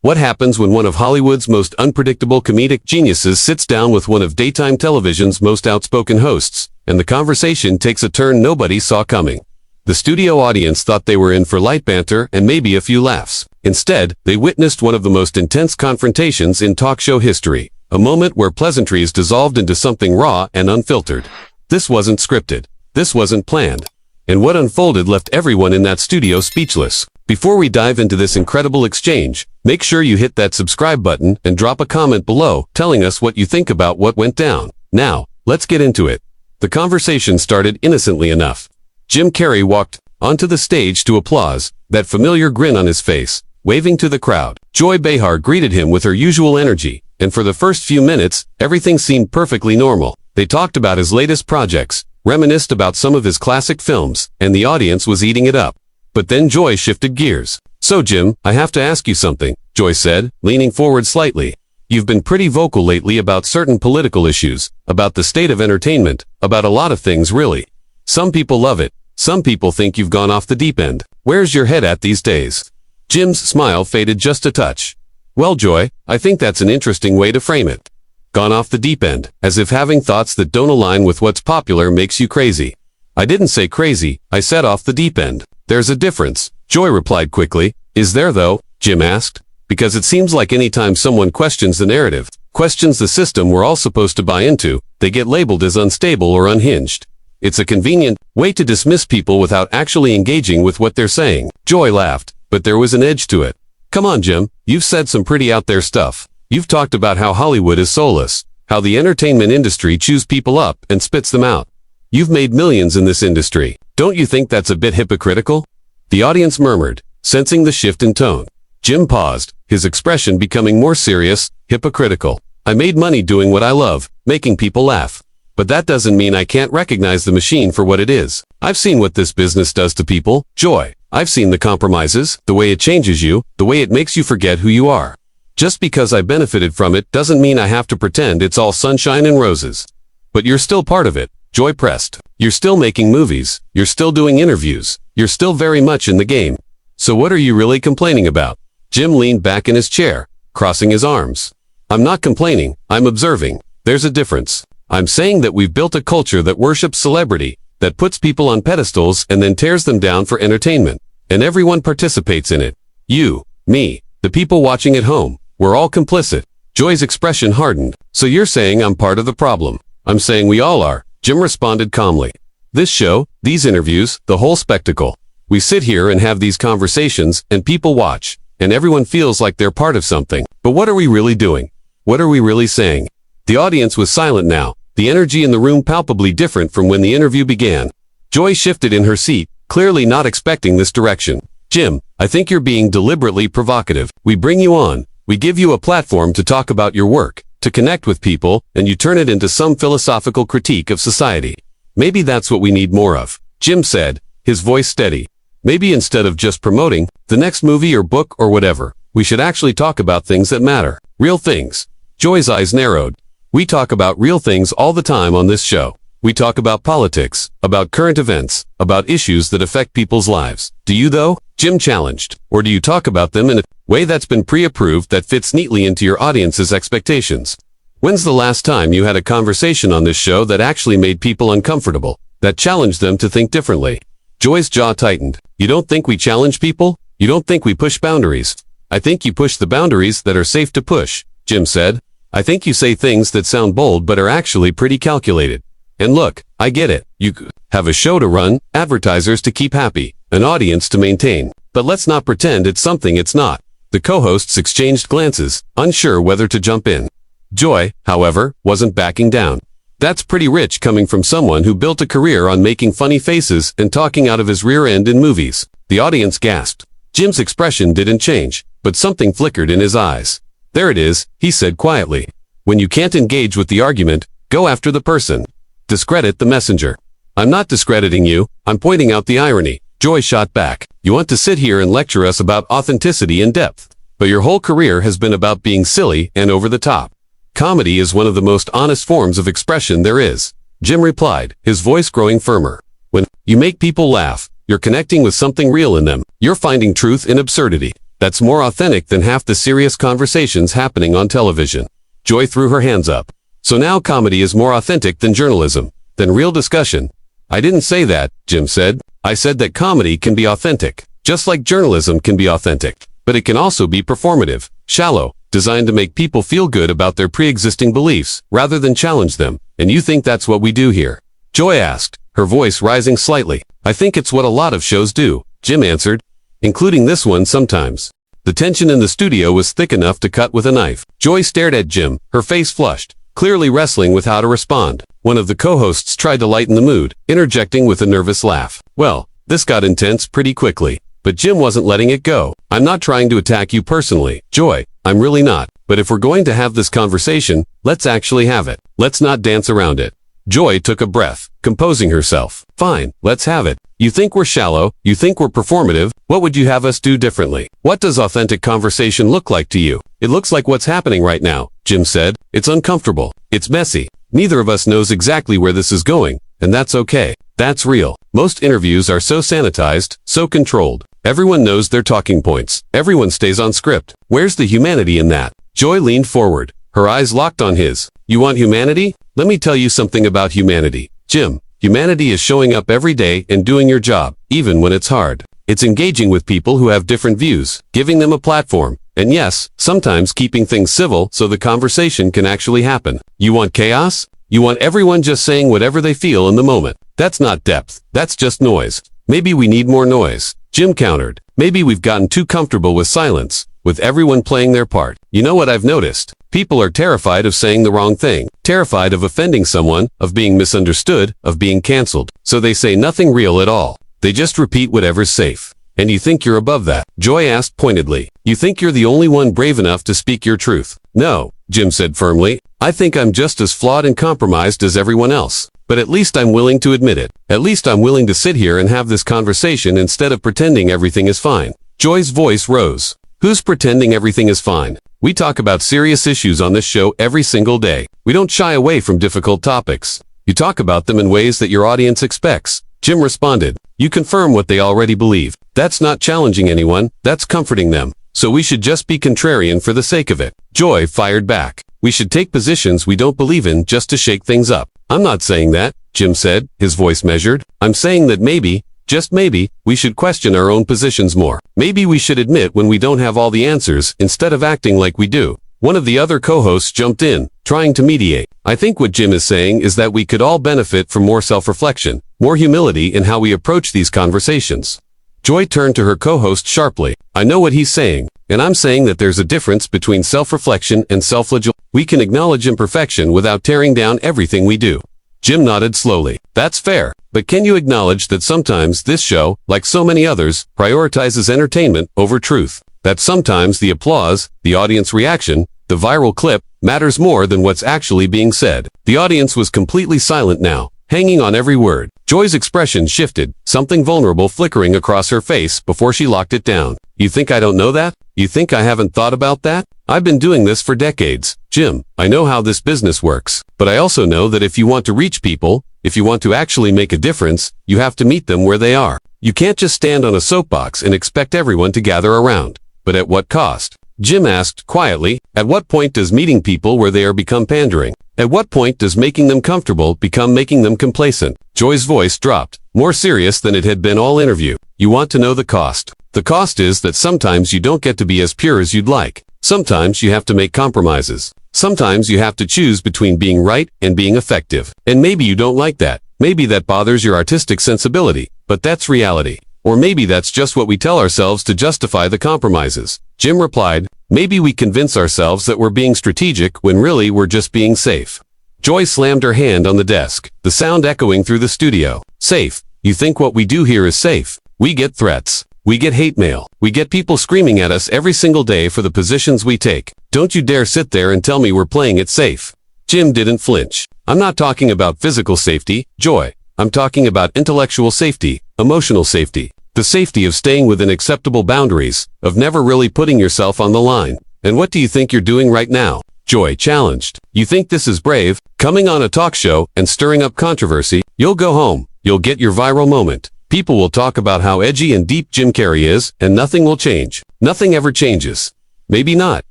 What happens when one of Hollywood's most unpredictable comedic geniuses sits down with one of daytime television's most outspoken hosts, and the conversation takes a turn nobody saw coming? The studio audience thought they were in for light banter and maybe a few laughs. Instead, they witnessed one of the most intense confrontations in talk show history, a moment where pleasantries dissolved into something raw and unfiltered. This wasn't scripted. This wasn't planned. And what unfolded left everyone in that studio speechless. Before we dive into this incredible exchange, make sure you hit that subscribe button and drop a comment below telling us what you think about what went down. Now, let's get into it. The conversation started innocently enough. Jim Carrey walked onto the stage to applause, that familiar grin on his face, waving to the crowd. Joy Behar greeted him with her usual energy, and for the first few minutes, everything seemed perfectly normal. They talked about his latest projects, reminisced about some of his classic films, and the audience was eating it up. But then Joy shifted gears. "So Jim, I have to ask you something," Joy said, leaning forward slightly. "You've been pretty vocal lately about certain political issues, about the state of entertainment, about a lot of things really. Some people love it. Some people think you've gone off the deep end. Where's your head at these days?" Jim's smile faded just a touch. "Well, Joy, I think that's an interesting way to frame it. Gone off the deep end, as if having thoughts that don't align with what's popular makes you crazy." "I didn't say crazy, I said off the deep end. There's a difference," Joy replied quickly. "Is there though?" Jim asked. "Because it seems like any time someone questions the narrative, questions the system we're all supposed to buy into, they get labeled as unstable or unhinged. It's a convenient way to dismiss people without actually engaging with what they're saying." Joy laughed, but there was an edge to it. "Come on, Jim, you've said some pretty out there stuff. You've talked about how Hollywood is soulless, how the entertainment industry chews people up and spits them out. You've made millions in this industry. Don't you think that's a bit hypocritical?" The audience murmured, sensing the shift in tone. Jim paused, his expression becoming more serious. "Hypocritical. I made money doing what I love, making people laugh. But that doesn't mean I can't recognize the machine for what it is. I've seen what this business does to people, Joy. I've seen the compromises, the way it changes you, the way it makes you forget who you are. Just because I benefited from it doesn't mean I have to pretend it's all sunshine and roses." "But you're still part of it," Joy pressed. "You're still making movies, you're still doing interviews, you're still very much in the game. So what are you really complaining about?" Jim leaned back in his chair, crossing his arms. "I'm not complaining, I'm observing. There's a difference. I'm saying that we've built a culture that worships celebrity, that puts people on pedestals and then tears them down for entertainment. And everyone participates in it. You, me, the people watching at home, we're all complicit." Joy's expression hardened. "So you're saying I'm part of the problem?" "I'm saying we all are," Jim responded calmly. "This show, these interviews, the whole spectacle. We sit here and have these conversations, and people watch, and everyone feels like they're part of something. But what are we really doing? What are we really saying?" The audience was silent now, the energy in the room palpably different from when the interview began. Joy shifted in her seat, clearly not expecting this direction. "Jim, I think you're being deliberately provocative. We bring you on, we give you a platform to talk about your work, to connect with people, and you turn it into some philosophical critique of society. Maybe that's what we need more of," Jim said, his voice steady. "Maybe instead of just promoting the next movie or book or whatever, we should actually talk about things that matter. Real things." Joy's eyes narrowed. "We talk about real things all the time on this show. We talk about politics, about current events, about issues that affect people's lives. Do you though?" Jim challenged. "Or do you talk about them in a way that's been pre-approved that fits neatly into your audience's expectations? When's the last time you had a conversation on this show that actually made people uncomfortable, that challenged them to think differently?" Joy's jaw tightened. "You don't think we challenge people? You don't think we push boundaries?" "I think you push the boundaries that are safe to push," Jim said. "I think you say things that sound bold but are actually pretty calculated. And look, I get it. You have a show to run, advertisers to keep happy, an audience to maintain. But let's not pretend it's something it's not." The co-hosts exchanged glances, unsure whether to jump in. Joy, however, wasn't backing down. "That's pretty rich coming from someone who built a career on making funny faces and talking out of his rear end in movies." The audience gasped. Jim's expression didn't change, but something flickered in his eyes. "There it is," he said quietly. "When you can't engage with the argument, go after the person. Discredit the messenger." "I'm not discrediting you, I'm pointing out the irony," Joy shot back. "You want to sit here and lecture us about authenticity and depth, but your whole career has been about being silly and over the top. Comedy is one of the most honest forms of expression there is," Jim replied, his voice growing firmer. "When you make people laugh, you're connecting with something real in them. You're finding truth in absurdity. That's more authentic than half the serious conversations happening on television. Joy threw her hands up. So now comedy is more authentic than journalism, than real discussion. I didn't say that, Jim said. I said that comedy can be authentic, just like journalism can be authentic. But it can also be performative, shallow, designed to make people feel good about their pre-existing beliefs, rather than challenge them. And you think that's what we do here? Joy asked, her voice rising slightly. I think it's what a lot of shows do, Jim answered, including this one sometimes. The tension in the studio was thick enough to cut with a knife. Joy stared at Jim, her face flushed, clearly wrestling with how to respond. One of the co-hosts tried to lighten the mood, interjecting with a nervous laugh. Well, this got intense pretty quickly. But Jim wasn't letting it go. I'm not trying to attack you personally, Joy. I'm really not. But if we're going to have this conversation, let's actually have it. Let's not dance around it. Joy took a breath, composing herself. Fine, let's have it. You think we're shallow? You think we're performative? What would you have us do differently? What does authentic conversation look like to you? It looks like what's happening right now, Jim said. It's uncomfortable. It's messy. Neither of us knows exactly where this is going, and that's okay. That's real. Most interviews are so sanitized, so controlled. Everyone knows their talking points. Everyone stays on script. Where's the humanity in that? Joy leaned forward, her eyes locked on his. You want humanity? Let me tell you something about humanity. Jim, humanity is showing up every day and doing your job, even when it's hard. It's engaging with people who have different views, giving them a platform, and yes, sometimes keeping things civil so the conversation can actually happen. You want chaos? You want everyone just saying whatever they feel in the moment. That's not depth. That's just noise. Maybe we need more noise. Jim countered. Maybe we've gotten too comfortable with silence, with everyone playing their part. You know what I've noticed? People are terrified of saying the wrong thing, terrified of offending someone, of being misunderstood, of being canceled. So they say nothing real at all. They just repeat whatever's safe. And you think you're above that? Joy asked pointedly. You think you're the only one brave enough to speak your truth? No, Jim said firmly. I think I'm just as flawed and compromised as everyone else. But at least I'm willing to admit it. At least I'm willing to sit here and have this conversation instead of pretending everything is fine. Joy's voice rose. Who's pretending everything is fine? We talk about serious issues on this show every single day. We don't shy away from difficult topics. You talk about them in ways that your audience expects. Jim responded. You confirm what they already believe. That's not challenging anyone. That's comforting them. So we should just be contrarian for the sake of it. Joy fired back. We should take positions we don't believe in just to shake things up. I'm not saying that, Jim said, his voice measured. I'm saying that maybe, just maybe, we should question our own positions more. Maybe we should admit when we don't have all the answers instead of acting like we do. One of the other co-hosts jumped in, trying to mediate. I think what Jim is saying is that we could all benefit from more self-reflection, more humility in how we approach these conversations. Joy turned to her co-host sharply. I know what he's saying, and I'm saying that there's a difference between self-reflection and self-flagellation. We can acknowledge imperfection without tearing down everything we do. Jim nodded slowly. That's fair. But can you acknowledge that sometimes this show, like so many others, prioritizes entertainment over truth? That sometimes the applause, the audience reaction, the viral clip, matters more than what's actually being said. The audience was completely silent now, hanging on every word. Joy's expression shifted, something vulnerable flickering across her face before she locked it down. You think I don't know that? You think I haven't thought about that? I've been doing this for decades. Jim, I know how this business works, but I also know that if you want to reach people, if you want to actually make a difference, you have to meet them where they are. You can't just stand on a soapbox and expect everyone to gather around. But at what cost? Jim asked quietly, at what point does meeting people where they are become pandering? At what point does making them comfortable become making them complacent? Joy's voice dropped, more serious than it had been all interview. You want to know the cost? The cost is that sometimes you don't get to be as pure as you'd like. Sometimes you have to make compromises. Sometimes you have to choose between being right and being effective. And maybe you don't like that. Maybe that bothers your artistic sensibility, but that's reality. Or maybe that's just what we tell ourselves to justify the compromises. Jim replied, maybe we convince ourselves that we're being strategic when really we're just being safe. Joy slammed her hand on the desk, the sound echoing through the studio. Safe. You think what we do here is safe? We get threats. We get hate mail. We get people screaming at us every single day for the positions we take. Don't you dare sit there and tell me we're playing it safe. Jim didn't flinch. I'm not talking about physical safety, Joy. I'm talking about intellectual safety, emotional safety, the safety of staying within acceptable boundaries, of never really putting yourself on the line. And what do you think you're doing right now? Joy challenged. You think this is brave? Coming on a talk show and stirring up controversy? You'll go home. You'll get your viral moment. People will talk about how edgy and deep Jim Carrey is, and nothing will change. Nothing ever changes. Maybe not,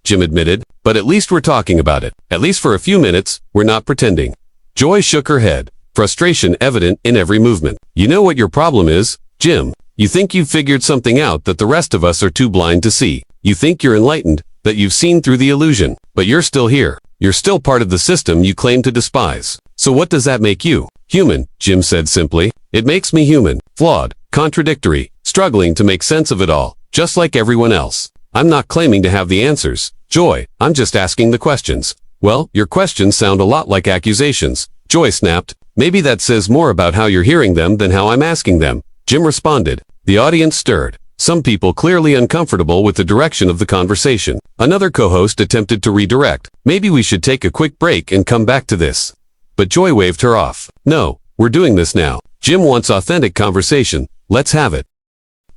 Jim admitted, but at least we're talking about it. At least for a few minutes, we're not pretending. Joy shook her head, frustration evident in every movement. You know what your problem is, Jim? You think you've figured something out that the rest of us are too blind to see. You think you're enlightened, that you've seen through the illusion. But you're still here. You're still part of the system you claim to despise. So what does that make you? Human, Jim said simply. It makes me human, flawed, contradictory, struggling to make sense of it all, just like everyone else. I'm not claiming to have the answers, Joy. I'm just asking the questions. Well, your questions sound a lot like accusations, Joy snapped. Maybe that says more about how you're hearing them than how I'm asking them, Jim responded. The audience stirred. Some people clearly uncomfortable with the direction of the conversation. Another co-host attempted to redirect. Maybe we should take a quick break and come back to this. But Joy waved her off. No, we're doing this now. Jim wants authentic conversation. Let's have it.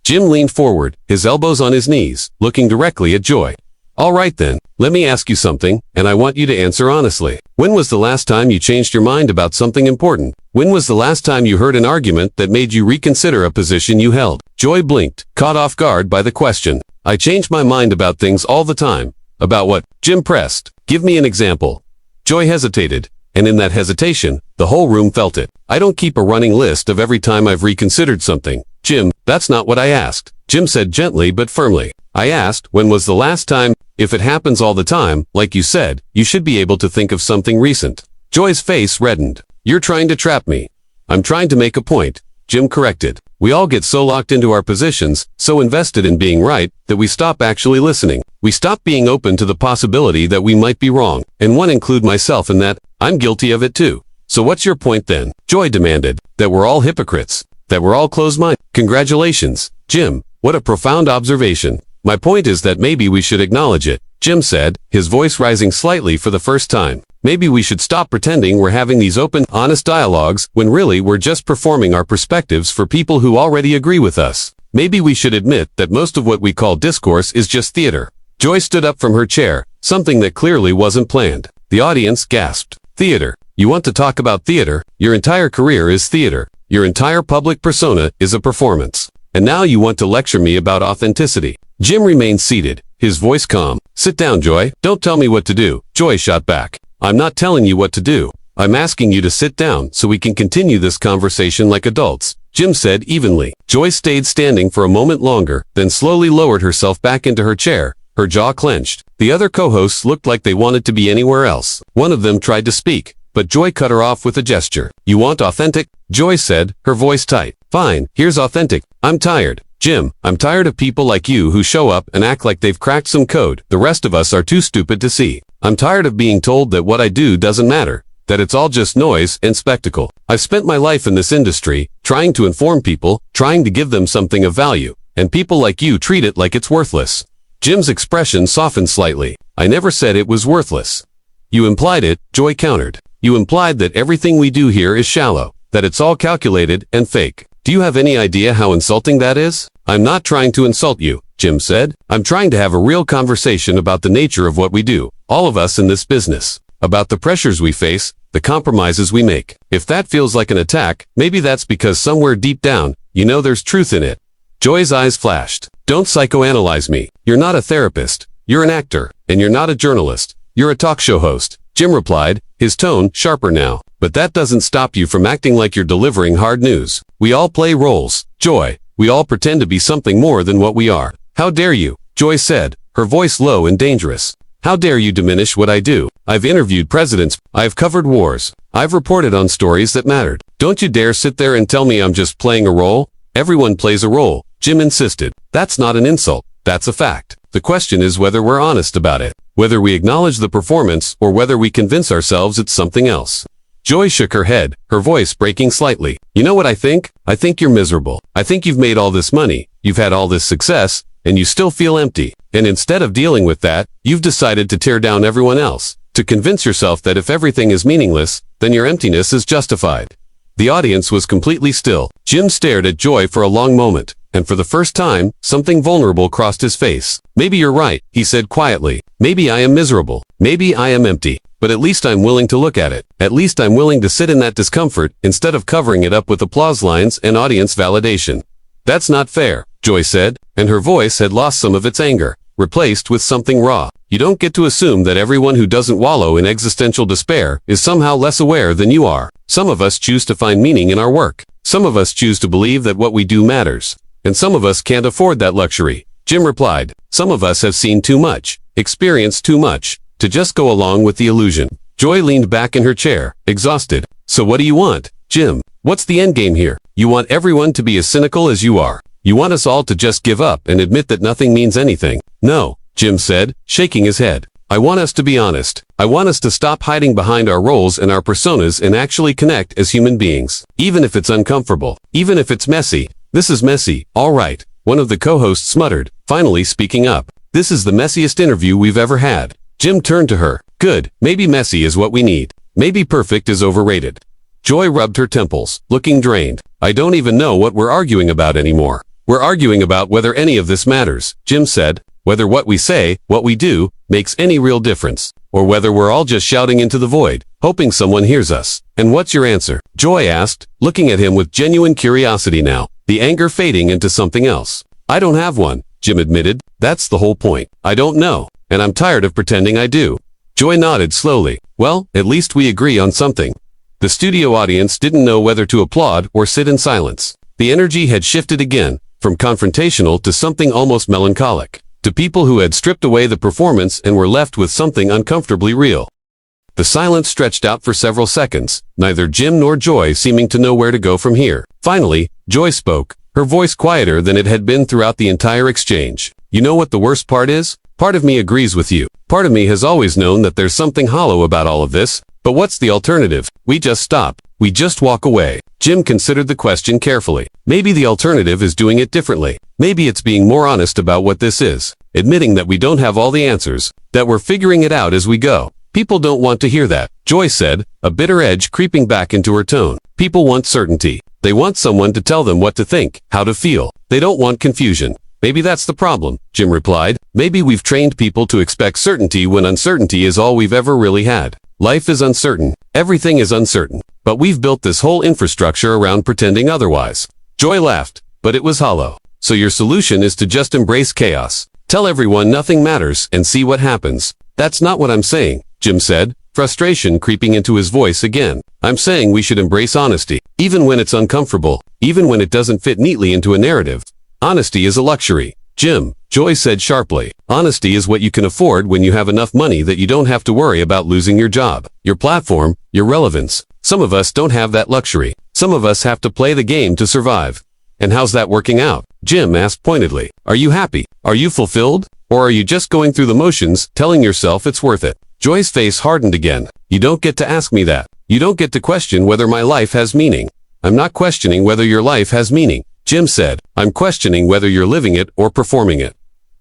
Jim leaned forward, his elbows on his knees, looking directly at Joy. All right then, let me ask you something, and I want you to answer honestly. When was the last time you changed your mind about something important? When was the last time you heard an argument that made you reconsider a position you held? Joy blinked, caught off guard by the question. I change my mind about things all the time. About what? Jim pressed. Give me an example. Joy hesitated, and in that hesitation, the whole room felt it. I don't keep a running list of every time I've reconsidered something. Jim, that's not what I asked. Jim said gently but firmly. I asked, when was the last time? If it happens all the time, like you said, you should be able to think of something recent. Joy's face reddened. You're trying to trap me. I'm trying to make a point, Jim corrected. We all get so locked into our positions, so invested in being right, that we stop actually listening. We stop being open to the possibility that we might be wrong, and one include myself in that. I'm guilty of it too. So what's your point then? Joy demanded. That we're all hypocrites. That we're all closed-minded. Congratulations, Jim. What a profound observation. My point is that maybe we should acknowledge it, Jim said, his voice rising slightly for the first time. Maybe we should stop pretending we're having these open, honest dialogues when really we're just performing our perspectives for people who already agree with us. Maybe we should admit that most of what we call discourse is just theater. Joy stood up from her chair, something that clearly wasn't planned. The audience gasped. Theater. You want to talk about theater? Your entire career is theater. Your entire public persona is a performance. And now you want to lecture me about authenticity. Jim remained seated, his voice calm. Sit down, Joy. Don't tell me what to do, Joy shot back. I'm not telling you what to do. I'm asking you to sit down so we can continue this conversation like adults, Jim said evenly. Joy stayed standing for a moment longer, then slowly lowered herself back into her chair, her jaw clenched. The other co-hosts looked like they wanted to be anywhere else. One of them tried to speak, but Joy cut her off with a gesture. You want authentic? Joy said, her voice tight. Fine, here's authentic. I'm tired. Jim, I'm tired of people like you who show up and act like they've cracked some code the rest of us are too stupid to see. I'm tired of being told that what I do doesn't matter, that it's all just noise and spectacle. I've spent my life in this industry, trying to inform people, trying to give them something of value, and people like you treat it like it's worthless. Jim's expression softened slightly. I never said it was worthless. You implied it, Joy countered. You implied that everything we do here is shallow, that it's all calculated and fake. Do you have any idea how insulting that is? I'm not trying to insult you, Jim said. I'm trying to have a real conversation about the nature of what we do, all of us in this business, about the pressures we face, the compromises we make. If that feels like an attack, maybe that's because somewhere deep down, you know there's truth in it. Joy's eyes flashed. Don't psychoanalyze me. You're not a therapist. You're an actor, and you're not a journalist. You're a talk show host, Jim replied, his tone sharper now. But that doesn't stop you from acting like you're delivering hard news. We all play roles, Joy. We all pretend to be something more than what we are. How dare you? Joy said, her voice low and dangerous. How dare you diminish what I do? I've interviewed presidents. I've covered wars. I've reported on stories that mattered. Don't you dare sit there and tell me I'm just playing a role. Everyone plays a role, Jim insisted. That's not an insult. That's a fact. The question is whether we're honest about it, whether we acknowledge the performance or whether we convince ourselves it's something else. Joy shook her head, her voice breaking slightly. You know what I think? I think you're miserable. I think you've made all this money, you've had all this success, and you still feel empty. And instead of dealing with that, you've decided to tear down everyone else, to convince yourself that if everything is meaningless, then your emptiness is justified. The audience was completely still. Jim stared at Joy for a long moment, and for the first time, something vulnerable crossed his face. Maybe you're right, he said quietly. Maybe I am miserable. Maybe I am empty. but at least I'm willing to look at it. At least I'm willing to sit in that discomfort instead of covering it up with applause lines and audience validation. That's not fair, Joy said, and her voice had lost some of its anger, replaced with something raw. You don't get to assume that everyone who doesn't wallow in existential despair is somehow less aware than you are. Some of us choose to find meaning in our work. Some of us choose to believe that what we do matters. And some of us can't afford that luxury. Jim replied, some of us have seen too much, experienced too much, to just go along with the illusion. Joy leaned back in her chair, exhausted. So what do you want, Jim? What's the endgame here? You want everyone to be as cynical as you are. You want us all to just give up and admit that nothing means anything. No, Jim said, shaking his head. I want us to be honest. I want us to stop hiding behind our roles and our personas and actually connect as human beings. Even if it's uncomfortable. Even if it's messy. This is messy, all right, one of the co-hosts muttered, finally speaking up. This is the messiest interview we've ever had. Jim turned to her. Good, maybe messy is what we need. Maybe perfect is overrated. Joy rubbed her temples, looking drained. I don't even know what we're arguing about anymore. We're arguing about whether any of this matters, Jim said. Whether what we say, what we do, makes any real difference. Or whether we're all just shouting into the void, hoping someone hears us. And what's your answer? Joy asked, looking at him with genuine curiosity now, the anger fading into something else. I don't have one, Jim admitted. That's the whole point. I don't know. And I'm tired of pretending I do. Joy nodded slowly. Well, at least we agree on something. The studio audience didn't know whether to applaud or sit in silence. The energy had shifted again, from confrontational to something almost melancholic, to people who had stripped away the performance and were left with something uncomfortably real. The silence stretched out for several seconds, neither Jim nor Joy seeming to know where to go from here. Finally, Joy spoke, her voice quieter than it had been throughout the entire exchange. You know what the worst part is? Part of me agrees with you. Part of me has always known that there's something hollow about all of this. But what's the alternative? We just stop. We just walk away. Jim considered the question carefully. Maybe the alternative is doing it differently. Maybe it's being more honest about what this is. Admitting that we don't have all the answers. That we're figuring it out as we go. People don't want to hear that, Joy said, a bitter edge creeping back into her tone. People want certainty. They want someone to tell them what to think, how to feel. They don't want confusion. Maybe that's the problem, Jim replied. Maybe we've trained people to expect certainty when uncertainty is all we've ever really had. Life is uncertain. Everything is uncertain. But we've built this whole infrastructure around pretending otherwise. Joy laughed, but it was hollow. So your solution is to just embrace chaos. Tell everyone nothing matters and see what happens. That's not what I'm saying, Jim said, frustration creeping into his voice again. I'm saying we should embrace honesty, even when it's uncomfortable, even when it doesn't fit neatly into a narrative. Honesty is a luxury. Jim, Joy said sharply. Honesty is what you can afford when you have enough money that you don't have to worry about losing your job, your platform, your relevance. Some of us don't have that luxury. Some of us have to play the game to survive. And how's that working out? Jim asked pointedly. Are you happy? Are you fulfilled? Or are you just going through the motions, telling yourself it's worth it? Joy's face hardened again. You don't get to ask me that. You don't get to question whether my life has meaning. I'm not questioning whether your life has meaning, Jim said. I'm questioning whether you're living it or performing it.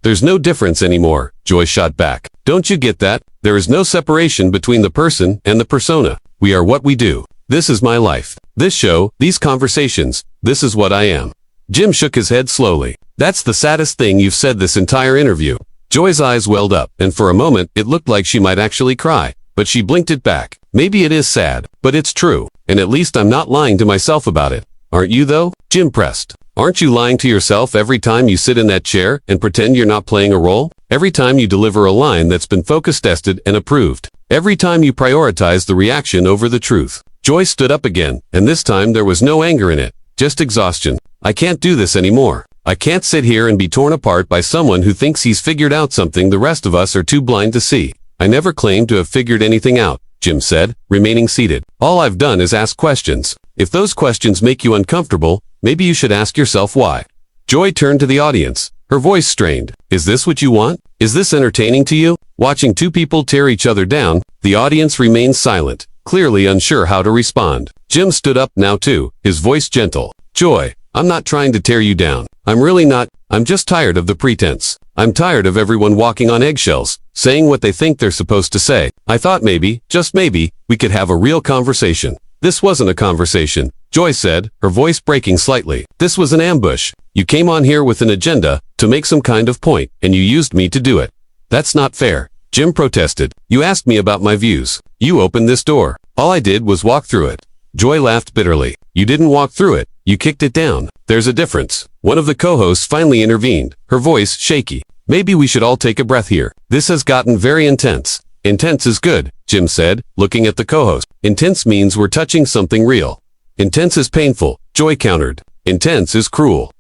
There's no difference anymore, Joy shot back. Don't you get that? There is no separation between the person and the persona. We are what we do. This is my life. This show, these conversations, this is what I am. Jim shook his head slowly. That's the saddest thing you've said this entire interview. Joy's eyes welled up, and for a moment it looked like she might actually cry, but she blinked it back. Maybe it is sad, but it's true, and at least I'm not lying to myself about it. Aren't you though? Jim pressed. Aren't you lying to yourself every time you sit in that chair and pretend you're not playing a role? Every time you deliver a line that's been focus tested and approved. Every time you prioritize the reaction over the truth. Joy stood up again, and this time there was no anger in it, just exhaustion. I can't do this anymore. I can't sit here and be torn apart by someone who thinks he's figured out something the rest of us are too blind to see. I never claimed to have figured anything out, Jim said, remaining seated. All I've done is ask questions. If those questions make you uncomfortable, maybe you should ask yourself why. Joy turned to the audience, her voice strained. Is this what you want? Is this entertaining to you? Watching two people tear each other down, the audience remained silent, clearly unsure how to respond. Jim stood up now too, his voice gentle. Joy, I'm not trying to tear you down. I'm really not. I'm just tired of the pretense. I'm tired of everyone walking on eggshells, saying what they think they're supposed to say. I thought maybe, just maybe, we could have a real conversation. This wasn't a conversation, Joy said, her voice breaking slightly. This was an ambush. You came on here with an agenda, to make some kind of point, and you used me to do it. That's not fair, Jim protested. You asked me about my views. You opened this door. All I did was walk through it. Joy laughed bitterly. You didn't walk through it. You kicked it down. There's a difference. One of the co-hosts finally intervened, her voice shaky. Maybe we should all take a breath here. This has gotten very intense. Intense is good, Jim said, looking at the co-host. Intense means we're touching something real. Intense is painful, Joy countered. Intense is cruel.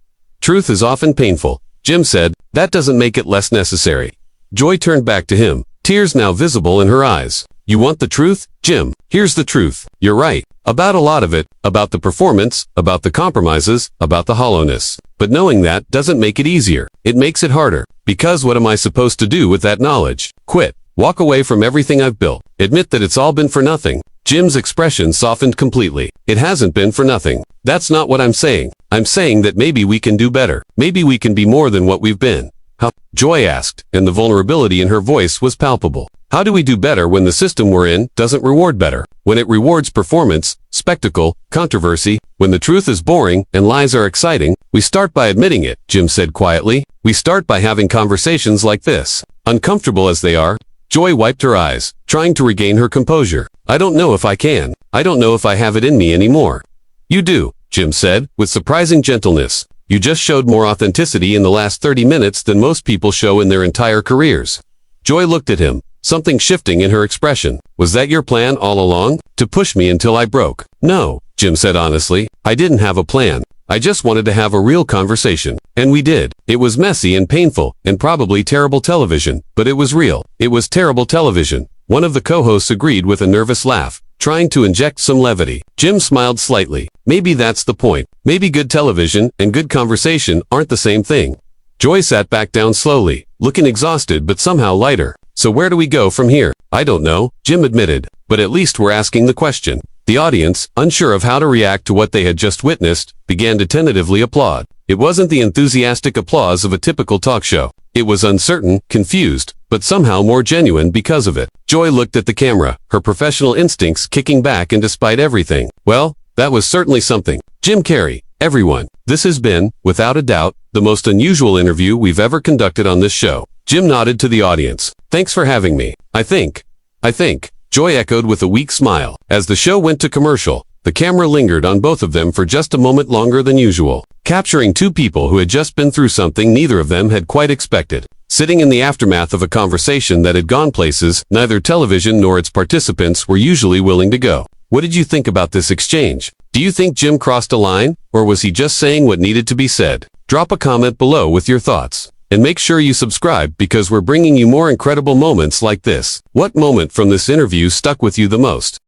Truth is often painful, Jim said. That doesn't make it less necessary. Joy turned back to him, tears now visible in her eyes. You want the truth, Jim? Here's the truth. You're right. About a lot of it, about the performance, about the compromises, about the hollowness. But knowing that doesn't make it easier. It makes it harder. Because what am I supposed to do with that knowledge? Quit. Walk away from everything I've built. Admit that it's all been for nothing. Jim's expression softened completely. It hasn't been for nothing. That's not what I'm saying. I'm saying that maybe we can do better. Maybe we can be more than what we've been. How? Joy asked, and the vulnerability in her voice was palpable. How do we do better when the system we're in doesn't reward better? When it rewards performance, spectacle, controversy, when the truth is boring and lies are exciting, we start by admitting it, Jim said quietly. We start by having conversations like this. Uncomfortable as they are, Joy wiped her eyes, trying to regain her composure. I don't know if I can. I don't know if I have it in me anymore. You do, Jim said, with surprising gentleness. You just showed more authenticity in the last 30 minutes than most people show in their entire careers. Joy looked at him, something shifting in her expression. Was that your plan all along? To push me until I broke? No, Jim said honestly. I didn't have a plan. I just wanted to have a real conversation. And we did. It was messy and painful, and probably terrible television, but it was real. It was terrible television. One of the co-hosts agreed with a nervous laugh, trying to inject some levity. Jim smiled slightly. Maybe that's the point. Maybe good television and good conversation aren't the same thing. Joy sat back down slowly, looking exhausted but somehow lighter. So where do we go from here? I don't know, Jim admitted, but at least we're asking the question. The audience, unsure of how to react to what they had just witnessed, began to tentatively applaud. It wasn't the enthusiastic applause of a typical talk show. It was uncertain, confused, but somehow more genuine because of it. Joy looked at the camera, her professional instincts kicking back, and despite everything, well, that was certainly something. Jim Carrey, everyone, this has been, without a doubt, the most unusual interview we've ever conducted on this show. Jim nodded to the audience. Thanks for having me. I think. Joy echoed with a weak smile. As the show went to commercial, the camera lingered on both of them for just a moment longer than usual, capturing two people who had just been through something neither of them had quite expected. Sitting in the aftermath of a conversation that had gone places neither television nor its participants were usually willing to go. What did you think about this exchange? Do you think Jim crossed a line, or was he just saying what needed to be said? Drop a comment below with your thoughts. And make sure you subscribe because we're bringing you more incredible moments like this. What moment from this interview stuck with you the most?